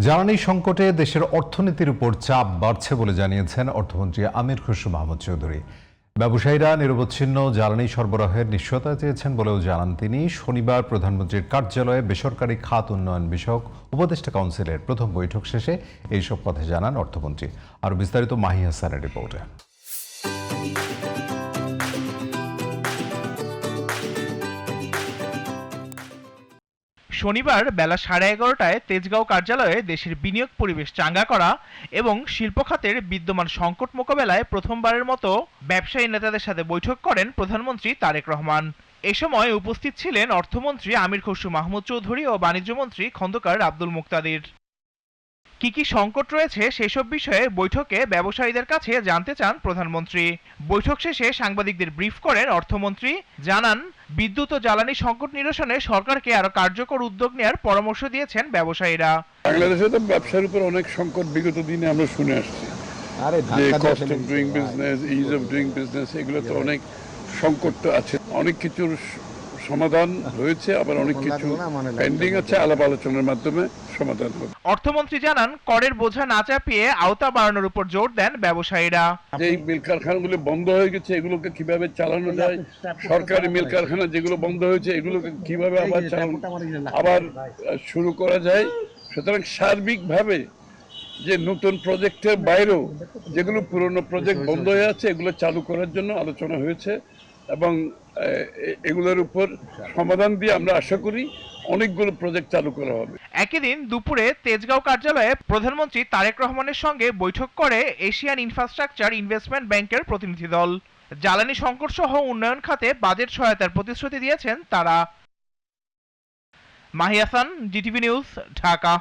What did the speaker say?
জ্বালানি সংকটে দেশের অর্থনীতির উপর চাপ বাড়ছে বলে জানিয়েছেন অর্থমন্ত্রী আমির খসরু মাহমুদ চৌধুরী। ব্যবসায়ীরা নিরবচ্ছিন্ন জ্বালানি সরবরাহের নিশ্চয়তা চেয়েছেন বলেও জানান তিনি। শনিবার প্রধানমন্ত্রীর কার্যালয়ে বেসরকারি খাত উন্নয়ন বিষয়ক উপদেষ্টা কাউন্সিলের প্রথম বৈঠক শেষে এইসব কথা জানান অর্থমন্ত্রী। আরও বিস্তারিত মাহি হাসানের রিপোর্টে। শনিবার বেলা 11:30টায় তেজগাঁও কার্যালয়ে দেশের বিনিয়োগ পরিবেশ চাঙ্গা করা এবং শিল্প খাতের বিদ্যমান সংকট মোকাবেলায় প্রথমবারের মতো ব্যবসায়ী নেতাদের সাথে বৈঠক করেন প্রধানমন্ত্রী তারেক রহমান। এ সময় উপস্থিত ছিলেন অর্থমন্ত্রী আমির খসরু মাহমুদ চৌধুরী ও বাণিজ্যমন্ত্রী খন্দকার আব্দুল মুক্তাদির। কি সংকট রয়েছে সেসব বিষয়ে বৈঠকে ব্যবসায়ীদের কাছে জানতে চান প্রধানমন্ত্রী। বৈঠক শেষে সাংবাদিকদের ব্রিফ করেন অর্থমন্ত্রী। জানান, বিদ্যুৎ ও জ্বালানি সংকট নিরসনে সরকারকে আরো কার্যকর উদ্যোগ নেওয়ার পরামর্শ দিয়েছেন ব্যবসায়ীরা। বাংলাদেশে তো ব্যবসার উপর অনেক সংকট বিগত দিনে আমরা শুনে আসছি, যে cost of doing business, is of doing business, এগুলো তো অনেক সংকট তো আছে। অনেক কিছুর সমাধান হয়েছে, আবার অনেক কিছু পেন্ডিং আছে, আলাপ আলোচনার মাধ্যমে সমাধান হবে। অর্থমন্ত্রী জানান, করের বোঝা না চাপিয়ে আওতা বাড়ানোর উপর জোর দেন ব্যবসায়ীরা। যে মিল কারখানাগুলো বন্ধ হয়ে গেছে, এগুলোকে কিভাবে চালানো যায়, সরকারি মিল কারখানা যেগুলো বন্ধ হয়েছে এগুলোকে কিভাবে আবার শুরু করা যায়। সুতরাং সার্বিকভাবে যে নতুন প্রজেক্টের বাইরেও যেগুলো পুরনো প্রজেক্ট বন্ধ হয়ে আছে এগুলো চালু করার জন্য আলোচনা হয়েছে এবং এগুলোর উপর সমাধান দিয়ে আমরা আশা করি অনেকগুলো প্রজেক্ট চালু করা হবে। একই দিন দুপুরে তেজগাঁও কার্যালয়ে প্রধানমন্ত্রী তারেক রহমানের সঙ্গে বৈঠক করে এশিয়ান ইনফ্রাস্ট্রাকচার ইনভেস্টমেন্ট ব্যাংকের প্রতিনিধি দল। জ্বালানি সংকট সহ উন্নয়ন খাতে বাজেট সহায়তার প্রতিশ্রুতি দিয়েছেন তারা। Mahi Hasan, GTV news, Dhaka.